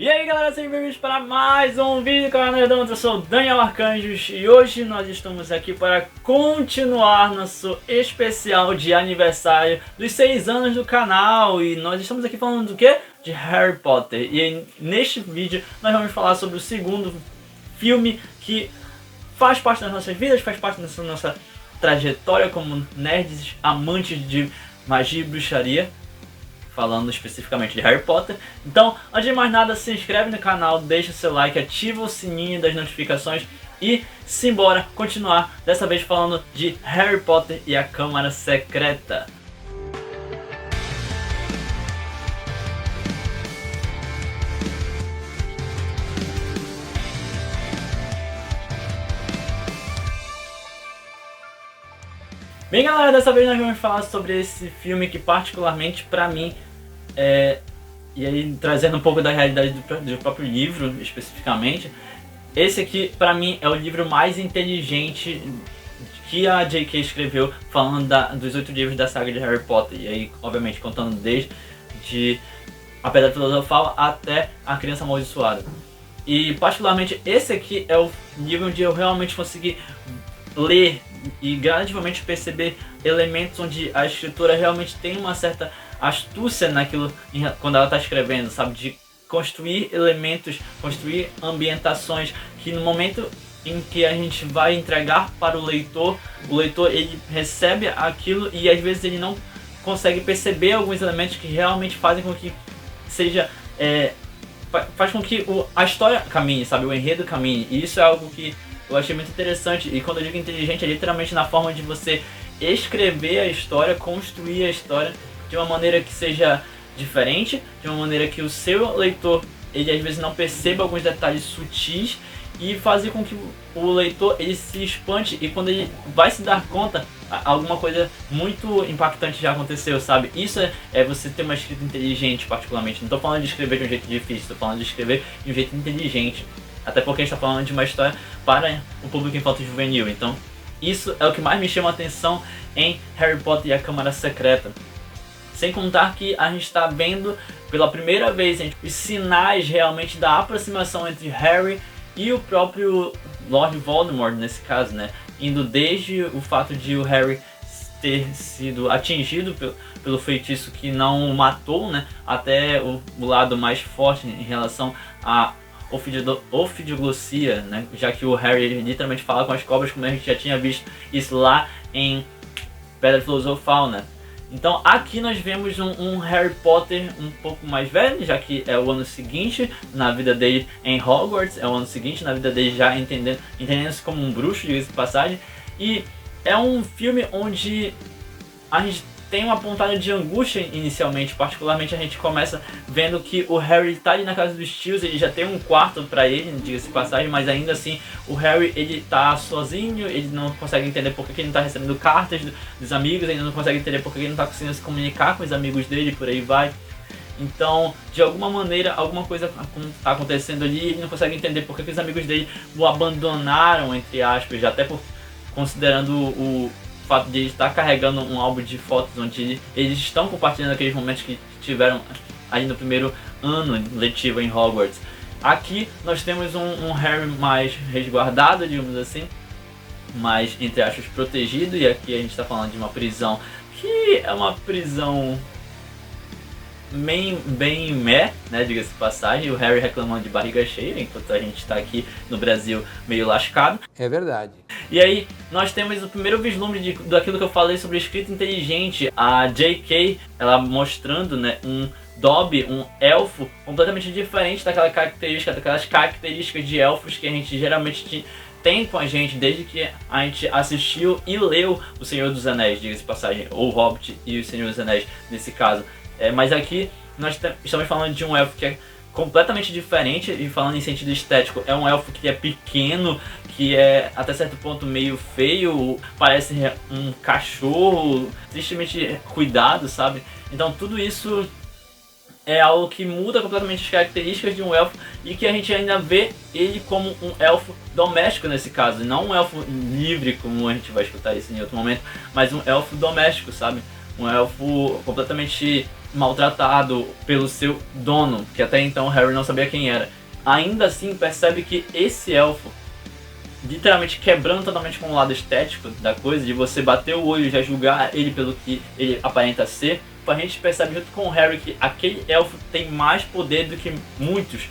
E aí galera, sejam bem-vindos para mais um vídeo do canal Nerdão. Eu sou o Daniel Arcanjos e hoje nós estamos aqui para continuar nosso especial de aniversário dos 6 anos do canal. E nós estamos aqui falando do quê? De Harry Potter. E aí, neste vídeo nós vamos falar sobre o segundo filme que faz parte das nossas vidas, faz parte da nossa trajetória como nerds amantes de magia e bruxaria, falando especificamente de Harry Potter. Então, antes de mais nada, se inscreve no canal, deixa o seu like, ativa o sininho das notificações e simbora continuar, dessa vez falando de Harry Potter e a Câmara Secreta. Bem galera, dessa vez nós vamos falar sobre esse filme que particularmente pra mim e aí trazendo um pouco da realidade do próprio livro especificamente, esse aqui pra mim é o livro mais inteligente que a J.K. escreveu, falando dos 8 livros da saga de Harry Potter, e aí obviamente contando desde A Pedra Filosofal até A Criança Amaldiçoada. E particularmente esse aqui é o livro onde eu realmente consegui ler e gradativamente perceber elementos onde a escritora realmente tem uma certa astúcia naquilo quando ela está escrevendo, sabe? De construir elementos, construir ambientações que no momento em que a gente vai entregar para o leitor ele recebe aquilo e às vezes ele não consegue perceber alguns elementos que realmente fazem com que seja faz com que a história caminhe, sabe? O enredo caminhe, e isso é algo que eu achei muito interessante. E quando eu digo inteligente é literalmente na forma de você escrever a história, construir a história de uma maneira que seja diferente, de uma maneira que o seu leitor ele às vezes não perceba alguns detalhes sutis, e fazer com que o leitor ele se espante e quando ele vai se dar conta alguma coisa muito impactante já aconteceu, sabe? Isso é você ter uma escrita inteligente. Particularmente não estou falando de escrever de um jeito difícil, estou falando de escrever de um jeito inteligente. Até porque a gente está falando de uma história para o público infanto-juvenil. Então, isso é o que mais me chama a atenção em Harry Potter e a Câmara Secreta. Sem contar que a gente está vendo pela primeira vez os sinais realmente da aproximação entre Harry e o próprio Lord Voldemort, nesse caso, né? Indo desde o fato de o Harry ter sido atingido pelo feitiço que não o matou, né? Até o lado mais forte em relação a ofidiglossia, né? Já que o Harry literalmente fala com as cobras, como a gente já tinha visto isso lá em Pedra Filosofal, né? Então aqui nós vemos um Harry Potter um pouco mais velho, já que é o ano seguinte na vida dele em Hogwarts, é o ano seguinte na vida dele já entendendo-se como um bruxo, diga-se de passagem. E é um filme onde a gente tem uma pontada de angústia inicialmente. Particularmente a gente começa vendo que o Harry está ali na casa dos tios, ele já tem um quarto para ele, diga-se de passagem, mas ainda assim o Harry ele tá sozinho, ele não consegue entender por que ele não está recebendo cartas dos amigos, ele não consegue entender por que ele não está conseguindo se comunicar com os amigos dele, por aí vai. Então, de alguma maneira, alguma coisa está acontecendo ali, ele não consegue entender por que os amigos dele o abandonaram, entre aspas, até considerando o fato de ele estar carregando um álbum de fotos onde eles estão compartilhando aqueles momentos que tiveram ali no primeiro ano letivo em Hogwarts. Aqui nós temos um Harry mais resguardado, digamos assim, mais, entre aspas, protegido, e aqui a gente está falando de uma prisão que é uma prisão bem né, diga-se de passagem, o Harry reclamando de barriga cheia, enquanto a gente está aqui no Brasil meio lascado. É verdade. E aí nós temos o primeiro vislumbre daquilo que eu falei sobre escrita inteligente. A J.K. ela mostrando, né, um Dobby, um elfo completamente diferente daquelas características de elfos que a gente geralmente tem com a gente desde que a gente assistiu e leu O Senhor dos Anéis, diga-se de passagem, ou O Hobbit e O Senhor dos Anéis nesse caso. Mas aqui nós estamos falando de um elfo que é completamente diferente, e falando em sentido estético, é um elfo que é pequeno, que é até certo ponto meio feio, parece um cachorro, tristemente cuidado, sabe? Então tudo isso é algo que muda completamente as características de um elfo, e que a gente ainda vê ele como um elfo doméstico nesse caso, não um elfo livre como a gente vai escutar isso em outro momento, mas um elfo doméstico, sabe? Um elfo completamente maltratado pelo seu dono, que até então Harry não sabia quem era. Ainda assim percebe que esse elfo, literalmente quebrando totalmente com o lado estético da coisa, de você bater o olho e já julgar ele pelo que ele aparenta ser, a gente percebe junto com o Harry que aquele elfo tem mais poder do que muitos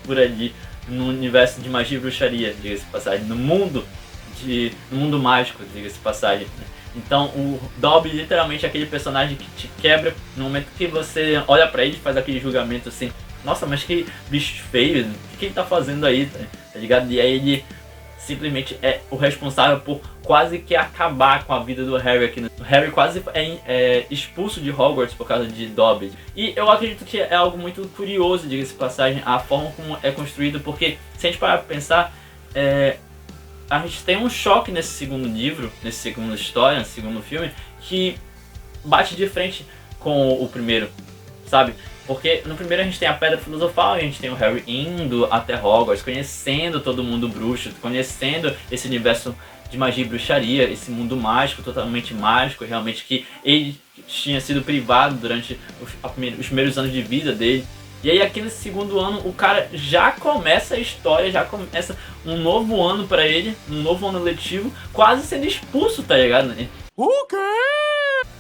por ali no universo de magia e bruxaria, diga-se de passagem, no mundo mágico, diga-se de passagem. Então o Dobby literalmente é aquele personagem que te quebra no momento que você olha pra ele e faz aquele julgamento assim: nossa, mas que bicho feio, o que ele tá fazendo aí, tá ligado? E aí ele simplesmente é o responsável por quase que acabar com a vida do Harry aqui. O Harry quase é expulso de Hogwarts por causa de Dobby. E eu acredito que é algo muito curioso, diga-se de passagem, a forma como é construído, porque se a gente parar pra pensar, a gente tem um choque nesse segundo livro, nesse segundo história, nesse segundo filme, que bate de frente com o primeiro, sabe? Porque no primeiro a gente tem a Pedra Filosofal, a gente tem o Harry indo até Hogwarts, conhecendo todo mundo bruxo, conhecendo esse universo de magia e bruxaria, esse mundo mágico, totalmente mágico, realmente que ele tinha sido privado durante os primeiros anos de vida dele. E aí aqui nesse segundo ano o cara já começa a história, já começa um novo ano pra ele, um novo ano letivo, quase sendo expulso, tá ligado? O quê?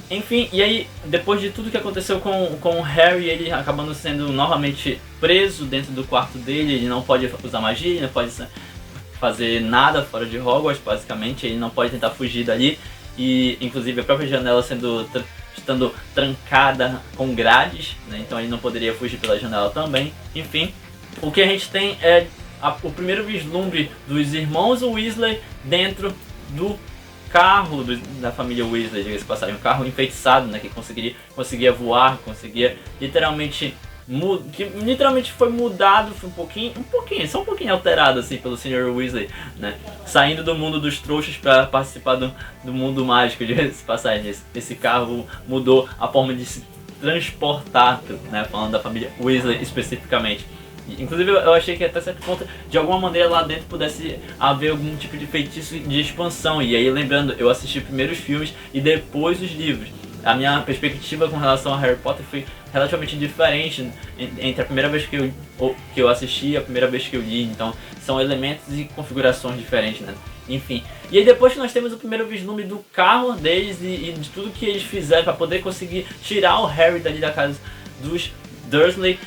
Enfim, e aí depois de tudo que aconteceu com o Harry, ele acabando sendo novamente preso dentro do quarto dele, ele não pode usar magia, ele não pode fazer nada fora de Hogwarts, basicamente, ele não pode tentar fugir dali, e inclusive a própria janela estando trancada com grades, né? Então ele não poderia fugir pela janela também. Enfim, o que a gente tem é o primeiro vislumbre dos irmãos Weasley dentro do carro da família Weasley, diga-se de passagem, um carro enfeitiçado, né, que conseguia voar, conseguia literalmente foi mudado, foi só um pouquinho alterado assim pelo Sr. Weasley, né, saindo do mundo dos trouxas para participar do mundo mágico, diga-se de passagem. Esse carro mudou a forma de se transportar, né, falando da família Weasley especificamente. Inclusive eu achei que até certo ponto, de alguma maneira lá dentro pudesse haver algum tipo de feitiço de expansão. E aí lembrando, eu assisti primeiro os filmes e depois os livros. A minha perspectiva com relação a Harry Potter foi relativamente diferente entre a primeira vez que eu assisti e a primeira vez que eu li. Então são elementos e configurações diferentes, né? Enfim. E aí depois que nós temos o primeiro vislumbre do carro deles e de tudo que eles fizeram para poder conseguir tirar o Harry dali da casa dos Dursley,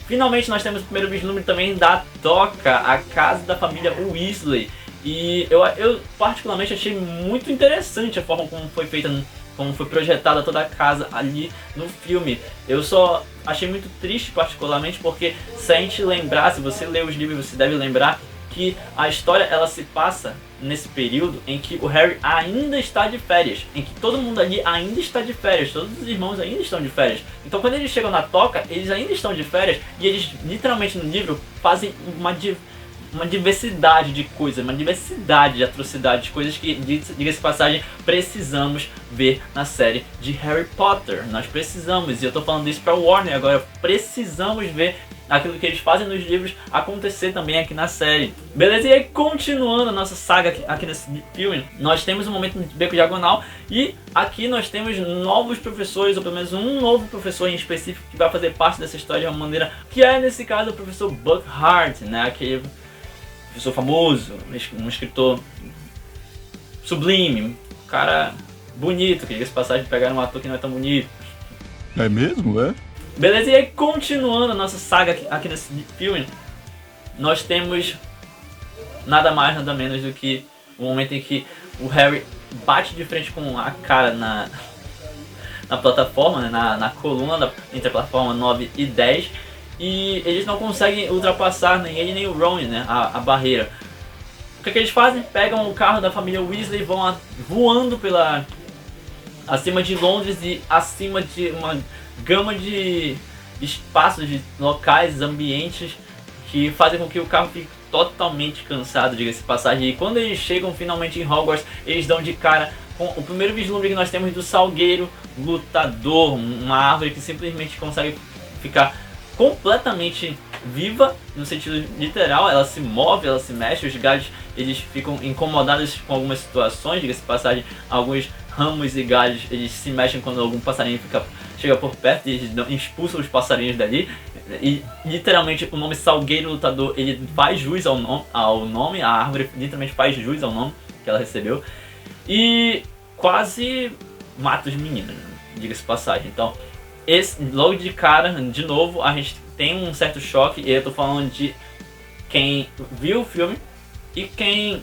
finalmente nós temos o primeiro vislumbre também da Toca, a casa da família Weasley. E eu particularmente achei muito interessante a forma como foi feita, como foi projetada toda a casa ali no filme. Eu só achei muito triste particularmente porque se a gente lembrar, se você ler os livros, você deve lembrar que a história ela se passa nesse período em que o Harry ainda está de férias, em que todo mundo ali ainda está de férias, todos os irmãos ainda estão de férias. Então quando eles chegam na Toca, eles ainda estão de férias e eles literalmente no livro fazem uma diversidade de coisas, uma diversidade de atrocidades, coisas que, diga-se de passagem, precisamos ver na série de Harry Potter. Nós precisamos, e eu tô falando isso pra Warner agora, precisamos ver aquilo que eles fazem nos livros acontecer também aqui na série. Beleza? E aí, continuando a nossa saga aqui nesse filme, nós temos um momento de beco diagonal e aqui nós temos novos professores, ou pelo menos um novo professor em específico que vai fazer parte dessa história de uma maneira que é, nesse caso, o professor Buckhart, né? Aquele professor famoso, um escritor sublime, um cara bonito, que diga-se passagem de pegar um ator que não é tão bonito. É mesmo, é? Beleza, e aí continuando a nossa saga aqui nesse filme, nós temos nada mais, nada menos do que o momento em que o Harry bate de frente com a cara na plataforma, né, na coluna entre a plataforma 9 e 10, e eles não conseguem ultrapassar, nem ele nem o Ron, né, a barreira. O que eles fazem? Pegam o carro da família Weasley e vão voando acima de Londres e acima de uma gama de espaços, de locais, ambientes que fazem com que o carro fique totalmente cansado, diga-se de passagem. E quando eles chegam finalmente em Hogwarts, eles dão de cara com o primeiro vislumbre que nós temos do Salgueiro Lutador, uma árvore que simplesmente consegue ficar completamente viva, no sentido literal. Ela se move, ela se mexe, os galhos eles ficam incomodados com algumas situações, diga-se de passagem, alguns ramos e galhos, eles se mexem quando algum passarinho chega por perto e eles expulsam os passarinhos dali. E literalmente o nome Salgueiro Lutador, ele faz jus ao nome, a árvore literalmente faz jus ao nome que ela recebeu. E quase mata os meninos, diga-se passagem. Então, logo de cara, de novo, a gente tem um certo choque. E eu tô falando de quem viu o filme e quem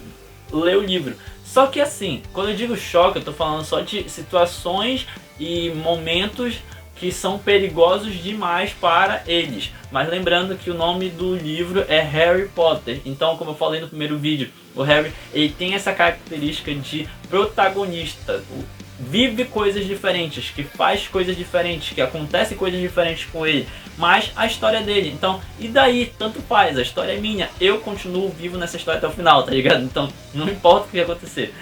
leu o livro. Só que assim, quando eu digo choque, eu tô falando só de situações e momentos que são perigosos demais para eles. Mas lembrando que o nome do livro é Harry Potter. Então, como eu falei no primeiro vídeo, o Harry, ele tem essa característica de protagonista. Vive coisas diferentes, que faz coisas diferentes, que acontecem coisas diferentes com ele. Mas a história é dele. Então, e daí? Tanto faz, a história é minha. Eu continuo vivo nessa história até o final, tá ligado? Então, não importa o que acontecer.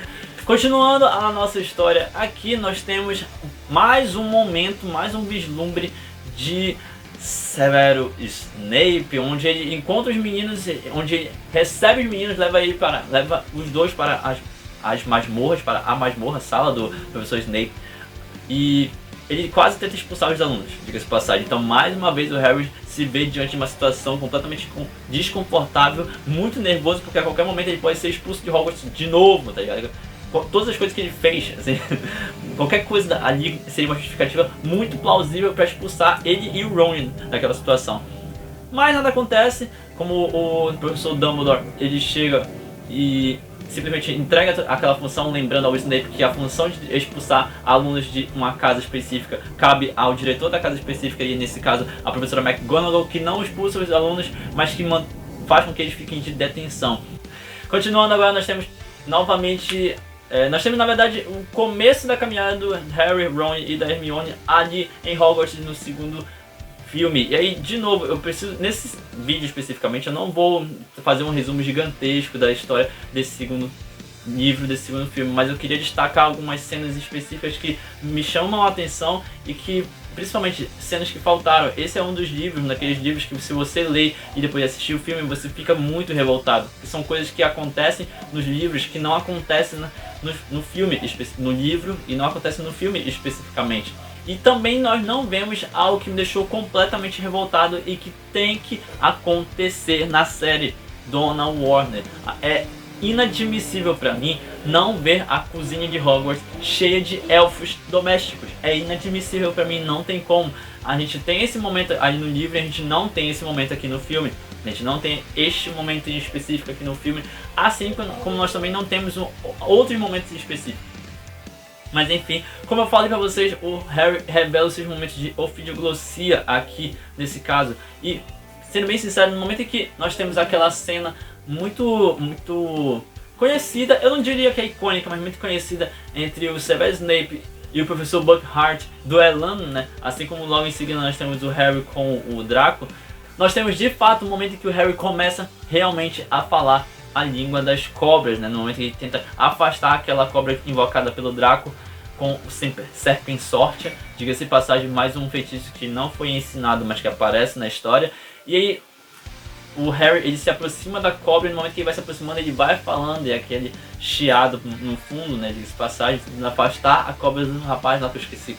Continuando a nossa história, aqui nós temos mais um momento, mais um vislumbre de Severus Snape, onde ele encontra os meninos, onde ele recebe os meninos, leva os dois para as masmorras, para a masmorra, sala do professor Snape, e ele quase tenta expulsar os alunos, diga-se de passagem. Então, mais uma vez, o Harry se vê diante de uma situação completamente desconfortável, muito nervoso, porque a qualquer momento ele pode ser expulso de Hogwarts de novo, tá ligado? Todas as coisas que ele fez, assim, qualquer coisa ali seria uma justificativa muito plausível para expulsar ele e o Ron daquela situação. Mas nada acontece, como o professor Dumbledore, ele chega e simplesmente entrega aquela função, lembrando ao Snape que a função de expulsar alunos de uma casa específica cabe ao diretor da casa específica, e nesse caso a professora McGonagall, que não expulsa os alunos, mas que faz com que eles fiquem de detenção. Continuando agora, nós temos novamente... na verdade o começo da caminhada do Harry, Ron e da Hermione ali em Hogwarts no segundo filme. E aí, de novo, eu preciso, nesse vídeo especificamente, eu não vou fazer um resumo gigantesco da história desse segundo livro, desse segundo filme, mas eu queria destacar algumas cenas específicas que me chamam a atenção e que, principalmente, cenas que faltaram. Esse é um dos livros, daqueles livros que se você lê e depois assistir o filme, você fica muito revoltado. Que são coisas que acontecem nos livros que não acontecem no filme, no livro, e não acontecem no filme especificamente. E também nós não vemos algo que me deixou completamente revoltado e que tem que acontecer na série Dona Warner. É inadmissível pra mim não ver a cozinha de Hogwarts cheia de elfos domésticos. É inadmissível pra mim, não tem como. A gente tem esse momento aí no livro e a gente não tem esse momento aqui no filme. A gente não tem este momento em específico aqui no filme, assim como nós também não temos outros momentos específicos. Mas enfim, como eu falei pra vocês, o Harry revela esses momentos de ofidioglossia aqui nesse caso. E, sendo bem sincero, no momento em que nós temos aquela cena muito conhecida, eu não diria que é icônica, mas muito conhecida, entre o Severus Snape e o professor Buckhart duelando, né? Assim como logo em seguida nós temos o Harry com o Draco, nós temos de fato o momento em que o Harry começa realmente a falar a língua das cobras, né? No momento que ele tenta afastar aquela cobra invocada pelo Draco com o Serpensortia, diga-se de passagem, mais um feitiço que não foi ensinado, mas que aparece na história. E aí o Harry, ele se aproxima da cobra, e no momento que ele vai se aproximando, ele vai falando, e aquele chiado no fundo, né, diga-se de passagem, tentando afastar a cobra do rapaz lá que eu esqueci.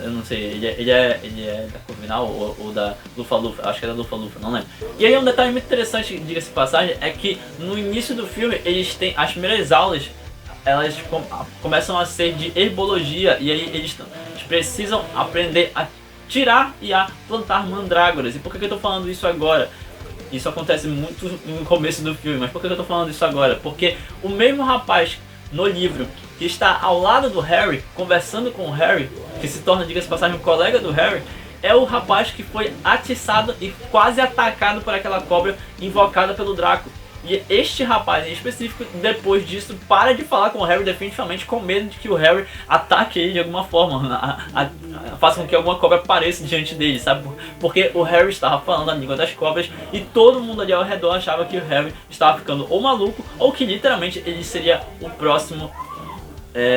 Eu não sei, ele é da Corvinal ou da Lufa-Lufa, acho que é da Lufa-Lufa, não lembro. E aí um detalhe muito interessante, diga-se de passagem, é que no início do filme eles têm as primeiras aulas, elas começam a ser de herbologia, e aí eles precisam aprender a tirar e a plantar mandrágoras. E por que eu tô falando isso agora? Isso acontece muito no começo do filme, mas por que eu tô falando isso agora? Porque o mesmo rapaz no livro que está ao lado do Harry, conversando com o Harry, que se torna, diga-se de passagem, um colega do Harry, é o rapaz que foi atiçado e quase atacado por aquela cobra invocada pelo Draco. E este rapaz em específico, depois disso, para de falar com o Harry definitivamente, com medo de que o Harry ataque ele de alguma forma, faça com que alguma cobra apareça diante dele, sabe? Porque o Harry estava falando a língua das cobras e todo mundo ali ao redor achava que o Harry estava ficando ou maluco, ou que literalmente ele seria o próximo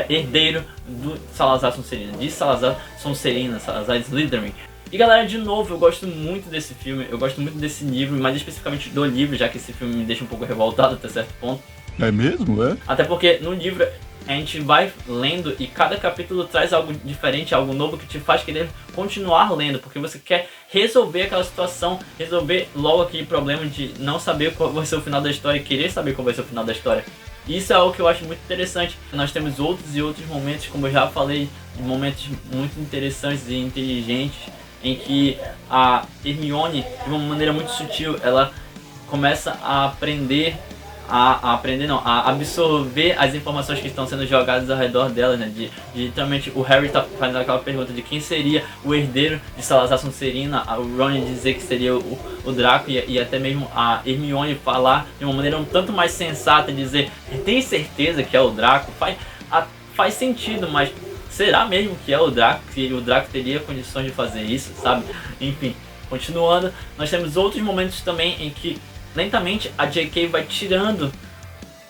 herdeiro do Salazar Sonserina, de Salazar Sonserina, Salazar Slytherin. E galera, de novo, eu gosto muito desse filme, eu gosto muito desse livro, mais especificamente do livro, já que esse filme me deixa um pouco revoltado até certo ponto. É mesmo, é? Até porque no livro a gente vai lendo e cada capítulo traz algo diferente, algo novo que te faz querer continuar lendo, porque você quer resolver aquela situação, resolver logo aquele problema de não saber qual vai ser o final da história e querer saber qual vai ser o final da história. Isso é algo que eu acho muito interessante. Nós temos outros e outros momentos, como eu já falei, momentos muito interessantes e inteligentes, em que a Hermione, de uma maneira muito sutil, ela começa a aprender, a absorver as informações que estão sendo jogadas ao redor dela, né? De literalmente o Harry tá fazendo aquela pergunta de quem seria o herdeiro de Salazar Sonserina, o Ron dizer que seria o Draco e até mesmo a Hermione falar de uma maneira um tanto mais sensata e dizer, tem certeza que é o Draco? Faz sentido, mas será mesmo que é o Draco? Que o Draco teria condições de fazer isso, sabe? Enfim, continuando, nós temos outros momentos também em que lentamente a J.K. vai tirando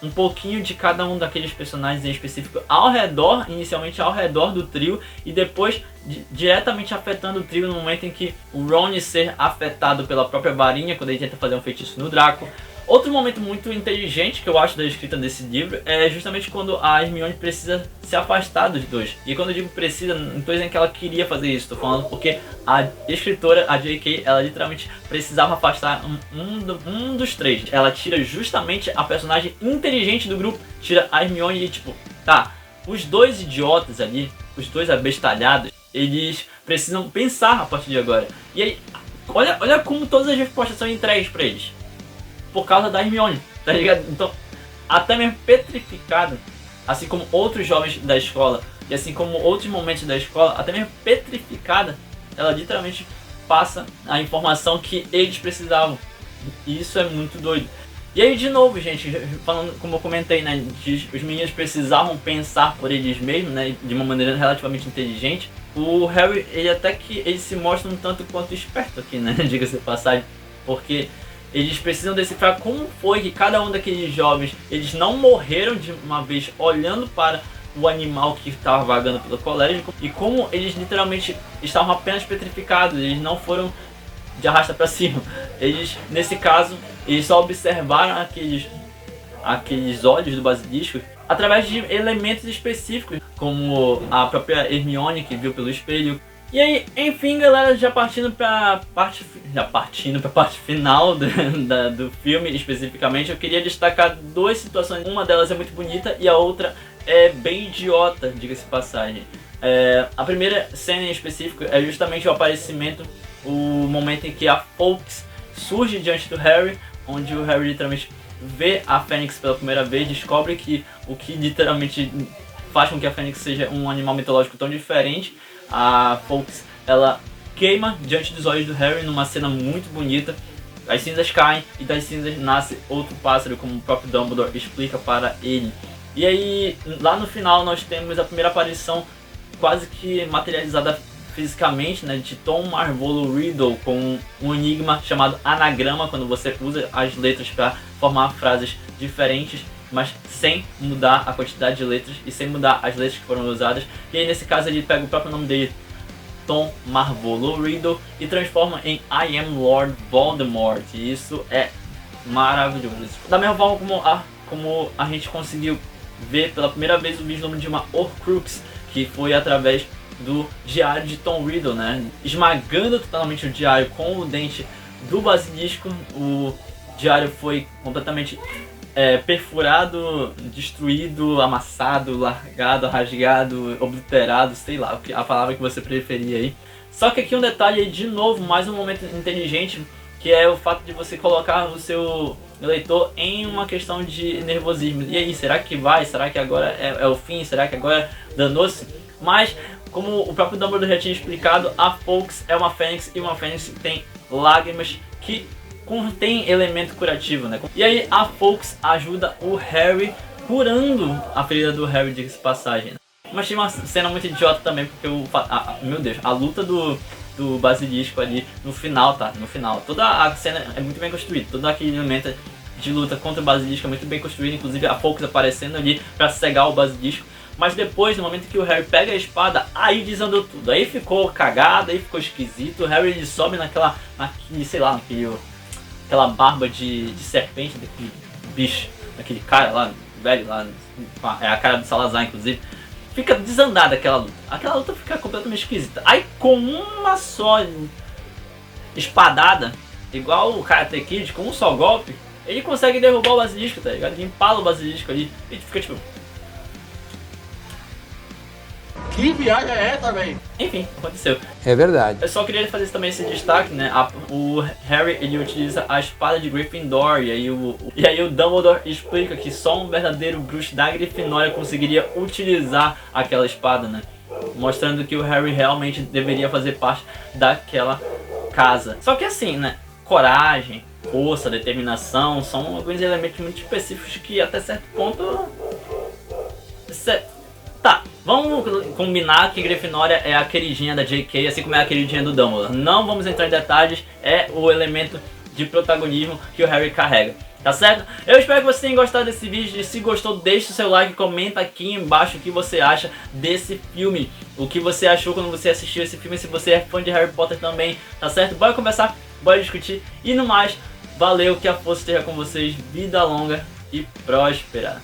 um pouquinho de cada um daqueles personagens em específico ao redor, inicialmente ao redor do trio, e depois diretamente afetando o trio no momento em que o Ron ser afetado pela própria varinha, quando ele tenta fazer um feitiço no Draco. Outro momento muito inteligente que eu acho da escrita desse livro é justamente quando a Hermione precisa se afastar dos dois. E quando eu digo precisa, não estou dizendo que ela queria fazer isso, estou falando porque a escritora, a J.K., ela literalmente precisava afastar um dos três. Ela tira justamente a personagem inteligente do grupo, tira a Hermione e tipo, tá, os dois idiotas ali, os dois abestalhados, eles precisam pensar a partir de agora. E aí, olha como todas as respostas são entregues pra eles. Por causa da Hermione, tá ligado? Então, até mesmo petrificado, assim como outros jovens da escola, e assim como outros momentos da escola, até mesmo petrificada, ela literalmente passa a informação que eles precisavam. E isso é muito doido. E aí, de novo, gente, falando, como eu comentei, né, os meninos precisavam pensar por eles mesmos, né, de uma maneira relativamente inteligente. O Harry, ele se mostra um tanto quanto esperto aqui, né, diga-se de passagem, porque eles precisam decifrar como foi que cada um daqueles jovens, eles não morreram de uma vez olhando para o animal que estava vagando pelo colégio, e como eles literalmente estavam apenas petrificados, eles não foram de arrasta para cima. Eles, nesse caso, eles só observaram aqueles olhos do basilisco através de elementos específicos, como a própria Hermione que viu pelo espelho. E aí, enfim, galera, já partindo pra parte final do filme especificamente, eu queria destacar duas situações. Uma delas é muito bonita e a outra é bem idiota, diga-se passagem. A primeira cena em específico é justamente o aparecimento, o momento em que a Fawkes surge diante do Harry, onde o Harry literalmente vê a Fênix pela primeira vez, descobre que o que literalmente faz com que a Fênix seja um animal mitológico tão diferente. A Fawkes, ela queima diante dos olhos do Harry numa cena muito bonita. As cinzas caem e das cinzas nasce outro pássaro, como o próprio Dumbledore explica para ele. E aí, lá no final, nós temos a primeira aparição quase que materializada fisicamente, né, de Tom Marvolo Riddle com um enigma chamado anagrama, quando você usa as letras para formar frases diferentes, mas sem mudar a quantidade de letras e sem mudar as letras que foram usadas. E aí nesse caso ele pega o próprio nome dele, Tom Marvolo Riddle, e transforma em I am Lord Voldemort. E isso é maravilhoso. Da mesma forma como a gente conseguiu ver pela primeira vez o vislumbre de uma Horcrux, que foi através do diário de Tom Riddle, né? Esmagando totalmente o diário com o dente do basilisco. O diário foi completamente perfurado, destruído, amassado, largado, rasgado, obliterado, sei lá, a palavra que você preferir aí. Só que aqui um detalhe aí, de novo, mais um momento inteligente, que é o fato de você colocar o seu leitor em uma questão de nervosismo. E aí, será que vai? Será que agora é o fim? Será que agora danou-se? Mas, como o próprio Dumbledore já tinha explicado, a Fawkes é uma fênix, e uma fênix tem lágrimas que contém elemento curativo, né? E aí a Fawkes ajuda o Harry curando a ferida do Harry, diga-se passagem. Mas tinha uma cena muito idiota também, porque meu Deus, a luta do basilisco ali no final, tá? No final. Toda a cena é muito bem construída, todo aquele elemento de luta contra o basilisco é muito bem construído, inclusive a Fawkes aparecendo ali pra cegar o basilisco. Mas depois, no momento que o Harry pega a espada, aí desandou tudo. Aí ficou cagado, aí ficou esquisito. O Harry ele sobe naquela barba de serpente daquele bicho, daquele cara lá, velho lá, é a cara do Salazar, inclusive. Fica desandada aquela luta. Aquela luta fica completamente esquisita. Aí com uma só espadada, igual o Karate Kid, com um só golpe, ele consegue derrubar o basilisco, tá ligado? Ele empala o basilisco ali e fica tipo... Que viagem é essa, velho? Enfim, aconteceu. É verdade. Eu só queria fazer também esse destaque, né? O Harry, ele utiliza a espada de Gryffindor e aí o Dumbledore explica que só um verdadeiro bruxo da Grifinória conseguiria utilizar aquela espada, né? Mostrando que o Harry realmente deveria fazer parte daquela casa. Só que assim, né? Coragem, força, determinação são alguns elementos muito específicos que até certo ponto... Tá, vamos combinar que Grifinória é a queridinha da J.K., assim como é a queridinha do Dumbledore. Não vamos entrar em detalhes, é o elemento de protagonismo que o Harry carrega. Tá certo? Eu espero que você tenha gostado desse vídeo. E se gostou, deixa o seu like, comenta aqui embaixo o que você acha desse filme. O que você achou quando você assistiu esse filme, se você é fã de Harry Potter também, tá certo? Bora conversar, bora discutir. E no mais, valeu, que a força esteja com vocês, vida longa e próspera.